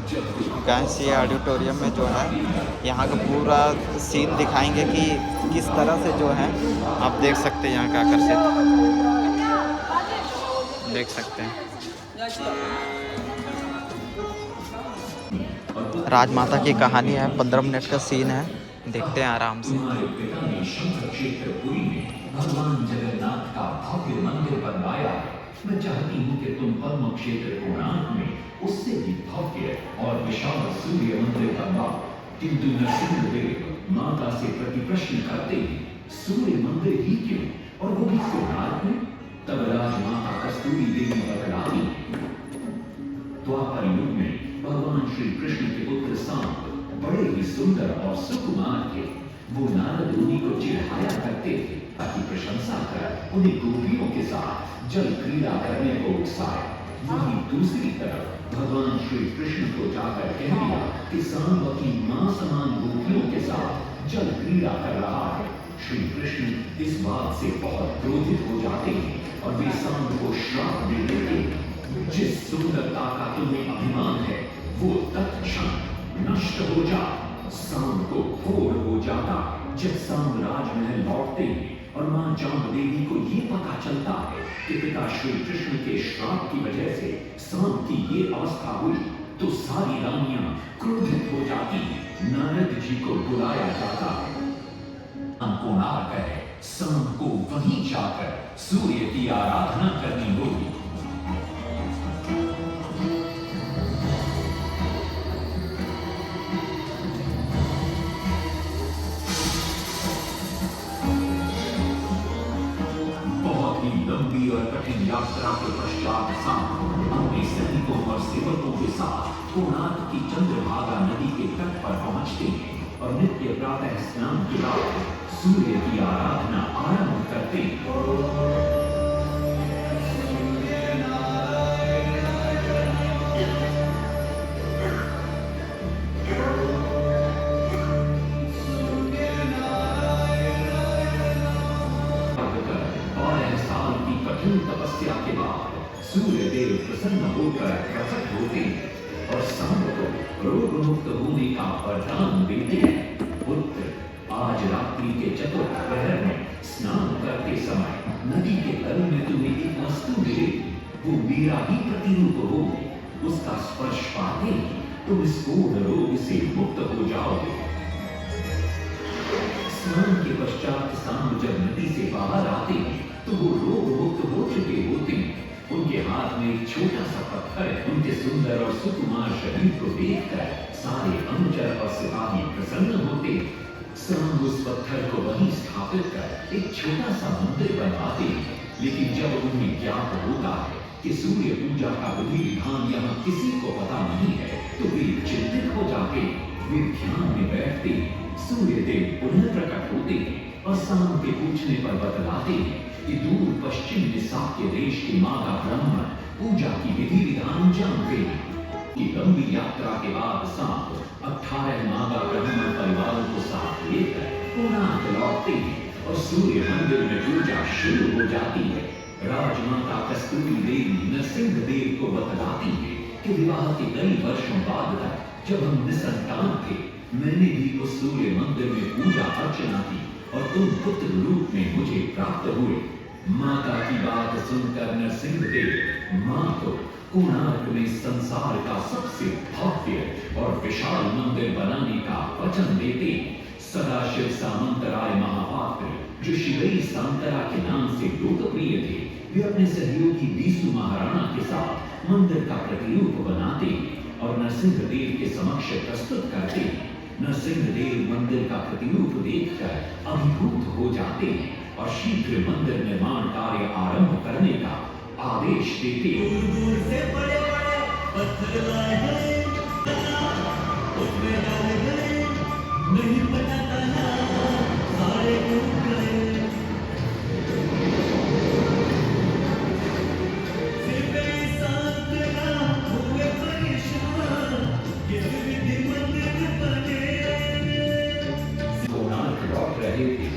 Guys ये auditorium में जो है यहाँ का पूरा सीन दिखाएंगे कि किस तरह से जो है आप देख सकते हैं यहाँ का आकर्षित देख सकते हैं। राजमाता की कहानी है, 15 मिनट का सीन है, देखते हैं आराम से। तुम्हारे पिता ने शंकर क्षेत्र पुरी में भगवान जगन्नाथ का भव्य मंदिर बनवाया है। मैं चाहती हूँ कि तुम पद्म क्षेत्र कोणार्क में उससे भी भव्य और विशाल सूर्य मंदिर बनवाओ। किंतु नरसिंहदेव माता से प्रतिप्रश्न करते हैं, सूर्य मंदिर ही क्यों, और वो भी कोणार्क में? तब राजमाता कस्तूरी देवी बतलाती द्वापर युग में भगवान श्री कृष्ण के पुत्र सांब बड़े ही सुंदर और सुकुमार थे। वो नारद मुनि को चिढ़ाया करते थे ताकि प्रशंसा कर उन्हें गोपियों के साथ जल क्रीड़ा करने को उकसाए। वहीं दूसरी तरफ भगवान श्री कृष्ण को जाकर कह दिया कि सांब अपनी मां समान गोपियों के साथ जल क्रीड़ा कर रहा है। श्री कृष्ण इस बात से बहुत क्रोधित हो जाते हैं और वे सांब को श्राप दे देते हैं, जिस सुंदरता का तुम्हें अभिमान है वो तत्क्षण नष्ट हो जा। सांब को घोर हो जाता जब सांब राजमहल लौटते हैं और मां चांद देवी को ये पता चलता है कि पिता श्री कृष्ण के श्राप की वजह से सांब की ये अवस्था हुई, तो सारी रानियां क्रोधित हो जाती। नारद जी को बुलाया जाता है। कोणार्क है, सांब को वहीं जाकर सूर्य की आराधना करनी होगी। लंबी और कठिन यात्रा के पश्चात सांब अपने सैनिकों और सेवकों के साथ कोणार्क की चंद्रभागा नदी के तट पर पहुंचते हैं और नित्य प्रातः स्नान के बाद सूर्य की आराधना आरंभ करते हैं। तपस्या के बाद सूर्य देव प्रसन्न होकर प्रकट होते हैं और सांब को रोग मुक्त होने का वरदान देते हैं। पुत्र, आज रात्रि के चतुर्थ प्रहर में स्नान करते समय नदी के तल में तुम्हें एक वस्तु मिलेगी, वो मेरा ही प्रतिरूप होगी। उसका स्पर्श पाते ही तुम इस कोढ़ रोग से मुक्त हो जाओगे। स्नान के पश्चात सांब जब नदी से बाहर आते हैं तो वो रोग मुक्त हो चुके होते हैं। उनके हाथ में एक छोटा सा पत्थर उनके सुंदर और सुकुमार शरीर को देखकर सारे अनुचर और सिपाही प्रसन्न होते। सांब उस पत्थर को वहीं स्थापित कर एक छोटा सा मंदिर बनवाते हैं। लेकिन जब उन्हें ज्ञात होता है कि सूर्य पूजा का विधि विधान यहाँ किसी को पता नहीं है तो वे चिंतित हो जाते। वे ध्यान में बैठते, सूर्य देव पुनः प्रकट होते हैं और सांब के पूछने पर बतलाते हैं कि दूर पश्चिम में साक्य देश के मादा ब्राह्मण पूजा की विधि विधान जानते हैं। कि लंबी यात्रा के बाद सांब 18 मादा ब्राह्मण परिवारों को साथ लेकर कोणार्क लौटते हैं और सूर्य मंदिर में पूजा शुरू हो जाती है। राजमाता कस्तूरी देवी नरसिंह देव को बतलाती है कि विवाह के कई वर्षों बाद तक जब हम निसंतान थे, मैंने भी उस सूर्य मंदिर में पूजा अर्चना की और तुम पुत्र रूप में मुझे प्राप्त हुए। माता की बात सुनकर नरसिंहदेव मां को कोणार्क में संसार का सबसे भव्य और विशाल मंदिर बनाने का वचन देते। सदाशिव सामंतराय महापात्र, जो शिवई सांतरा के नाम से लोकप्रिय थे, वे अपने सहयोगी बीसू महाराणा के साथ मंदिर का प्रतिरूप बनाते और नरसिंहदेव के समक्ष प्रस्तुत करते। नरसिंहदेव मंदिर का प्रतिरूप देखकर अभिभूत हो जाते हैं और शीघ्र मंदिर निर्माण कार्य आरंभ करने का आदेश देते हैं। दूर से बड़े-बड़े पत्थर लाए हैं, उसमें डाले गए, नहीं पता था सारे डूब गए।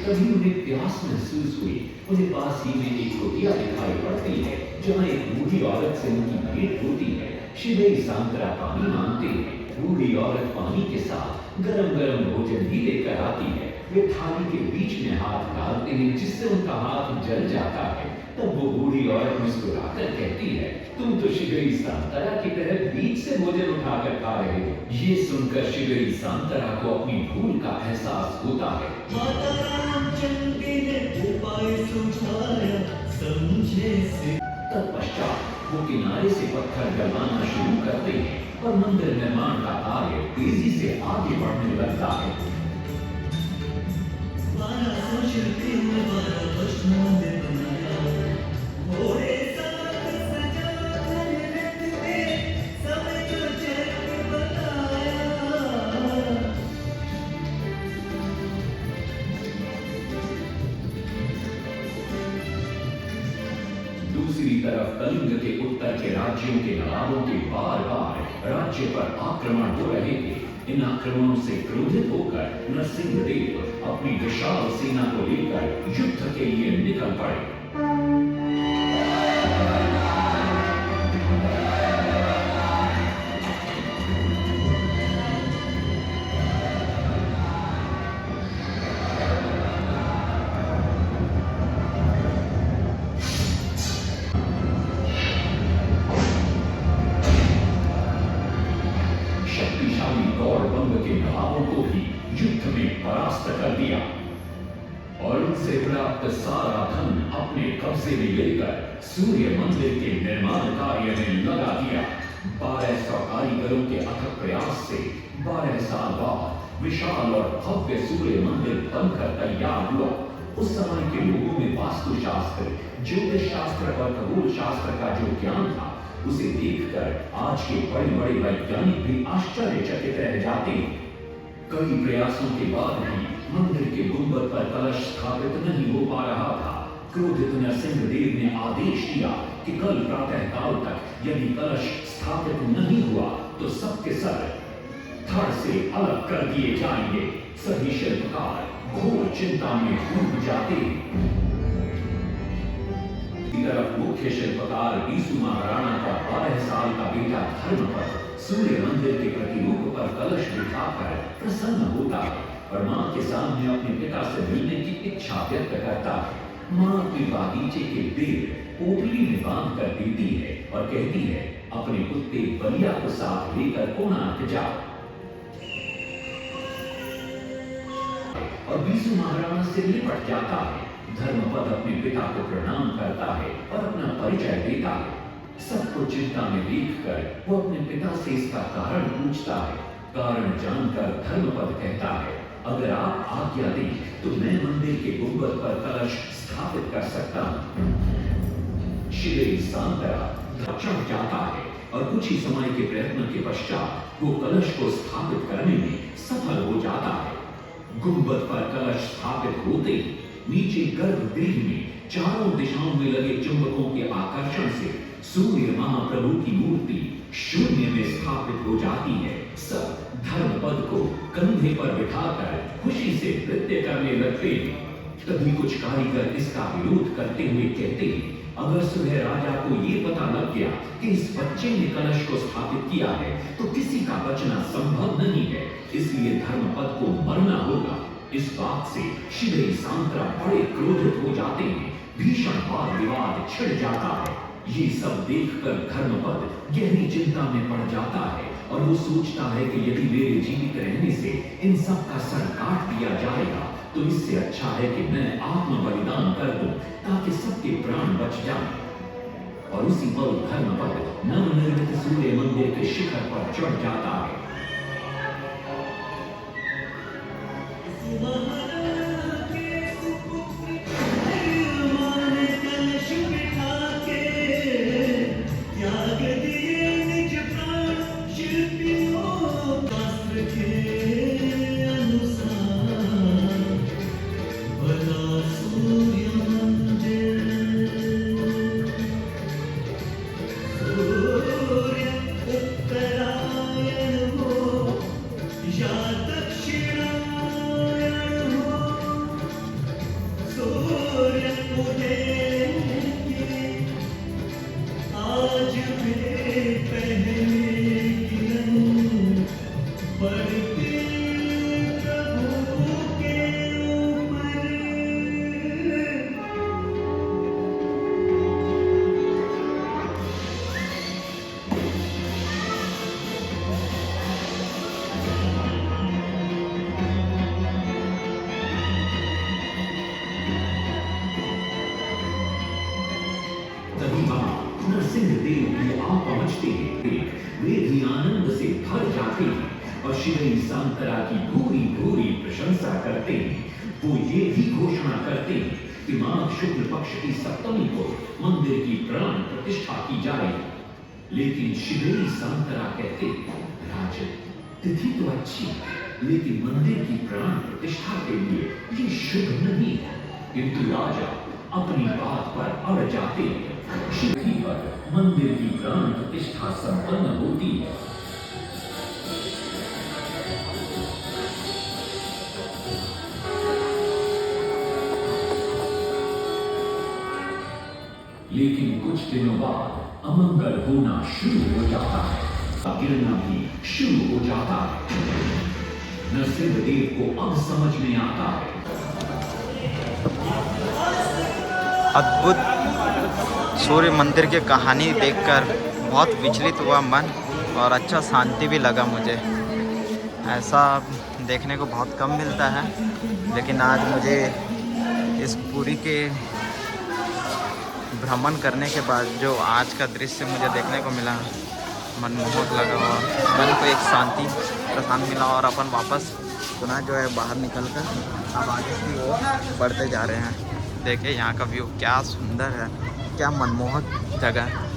तभी उन्हें प्यास महसूस हुई। उन्हें पास ही में एक कुटिया दिखाई पड़ती है जहाँ एक बूढ़ी औरत से उनकी भेंट होती है। शिवई सांतरा पानी मांगते हैं। बूढ़ी औरत पानी के साथ गरम गरम भोजन भी लेकर आती है। वे थाली के बीच में हाथ डालते हैं जिससे उनका हाथ जल जाता है। तब वो बूढ़ी औरत मुस्कुराकर कहती है, तुम तो शिगरी सांतरा की तरह बीच से भोजन उठाकर खा रहे हो। ये सुनकर शिगरी सांतरा को अपनी भूल का एहसास होता है। माता रामचंद्र ने उपाय सुझाया समझे से। तत्पश्चात वो किनारे से पत्थर गलवाना शुरू करते हैं और मंदिर निर्माण का कार्य तेजी से आगे बढ़ने लगता है। 1200 शिल्पियों ने 12 वर्ष मंदिर बनाया। घोड़े साथ सजा कर रखते सब जो जग बताया। दूसरी तरफ कलिंग के उत्तर के राज्यों के नवाबों के बार बार राज्य पर आक्रमण हो रहे थे। इन आक्रमणों से क्रोधित होकर नरसिंहदेव अपनी विशाल सेना को लेकर युद्ध के लिए निकल पड़े। शक्तिशाली गौरवंग के नवाबों को भी युद्ध में परास्त कर दिया और उनसे प्राप्त सारा धन अपने कब्जे में लेकर सूर्य मंदिर के निर्माण कार्य में लगा दिया। 1200 कारीगरों के अथक प्रयास से 12 साल बाद विशाल और भव्य सूर्य मंदिर बनकर तैयार हुआ। उस समय के लोगों में वास्तुशास्त्र, ज्योतिष शास्त्र और खगोल शास्त्र का जो ज्ञान था, उसे देखकर आज के बड़े बड़े वैज्ञानिक भी आश्चर्यचकित रह जाते हैं। कई प्रयासों के बाद भी मंदिर के गुंबद पर कलश स्थापित नहीं हो पा रहा था। क्रोधित नरसिंहदेव ने आदेश दिया कि कल प्रातः काल तक यदि कलश स्थापित नहीं हुआ तो सबके सब धड़ से अलग कर दिए जाएंगे। सभी शिल्पकार घोर चिंता में डूब जाते हैं। तरफ मुख्य शिल्पकार बीसू महाराणा का 12 साल का बेटा धर्मपद सूर्य मंदिर के प्रतिरूप पर कलश बिठाकर प्रसन्न होता है और मां के सामने अपने पिता से मिलने की इच्छा व्यक्त करता है। मां अपने बागीचे के पेड़ पोटली में बांध कर देती है और कहती है, अपने कुत्ते बलिया को साथ लेकर कोणार्क जाओ। और बीसू महाराणा से निपट जाता है। धर्मपद अपने पिता को प्रणाम करता है और अपना परिचय देता है। सबको चिंता में देखकर वो अपने पिता से इसका कारण पूछता है। कारण जानकर धर्मपद कहता है, अगर आप आज्ञा दें तो मैं मंदिर के गुंबद पर कलश स्थापित कर सकता हूँ। शिगरी सांतरा चढ़ जाता है और कुछ ही समय के प्रयत्न के पश्चात वो कलश को स्थापित करने में सफल हो जाता है। गुंबद पर कलश स्थापित होते ही नीचे गर्भगृह में चारों दिशाओं में लगे चुंबकों के आकर्षण से सूर्य महाप्रभु की मूर्ति शून्य में स्थापित हो जाती है। सब धर्मपद को कंधे पर बिठाकर खुशी से नृत्य करने लगते हैं। तभी कुछ कारीगर इसका विरोध करते हुए कहते हैं, अगर सुबह राजा को ये पता लग गया कि इस बच्चे ने कलश को स्थापित किया है तो किसी का बचना संभव नहीं है, इसलिए धर्मपद को मरना होगा। इस बात से शिगरी सांतरा बड़े क्रोधित हो जाते हैं। भीषण वाद विवाद छिड़ जाता है। ये सब देखकर धर्मपद गहरी चिंता में पड़ जाता है और वो सोचता है कि यदि मेरे जीवित रहने से इन सब का सर काट दिया जाएगा तो इससे अच्छा है कि मैं आत्म बलिदान कर दूं ताकि सबके प्राण बच जाएं। और उसी पल धर्मपद नवनिर्मित सूर्य मंदिर के शिखर पर चढ़ जाता है। शिवई सांतरा की भूरी भूरी प्रशंसा करते वो ये भी घोषणा करते कि माघ शुक्ल पक्ष की सप्तमी को मंदिर की प्राण प्रतिष्ठा की जाए। लेकिन शिवई सांतरा कहते, राजन तिथि तो अच्छी, लेकिन मंदिर की प्राण प्रतिष्ठा के लिए ये शुभ नहीं है। किंतु राजा अपनी बात पर अड़ जाते। तिथि पर मंदिर की प्राण प्रतिष्ठा संपन्न होती है। लेकिन कुछ दिनों बाद अमंगल होना शुरू हो जाता है, गिरना भी शुरू हो जाता है। नरसिंहदेव को अब समझ में आता है। अद्भुत सूर्य मंदिर की कहानी देखकर बहुत विचलित हुआ मन और अच्छा शांति भी लगा मुझे। ऐसा देखने को बहुत कम मिलता है, लेकिन आज मुझे इस पुरी के भ्रमण करने के बाद जो आज का दृश्य मुझे देखने को मिला, मनमोहक लगा और मन को एक शांति प्रशांत मिला। और अपन वापस पुनः जो है बाहर निकलकर अब आगे की ओर बढ़ते जा रहे हैं। देखिए यहाँ का व्यू क्या सुंदर है, क्या मनमोहक जगह है।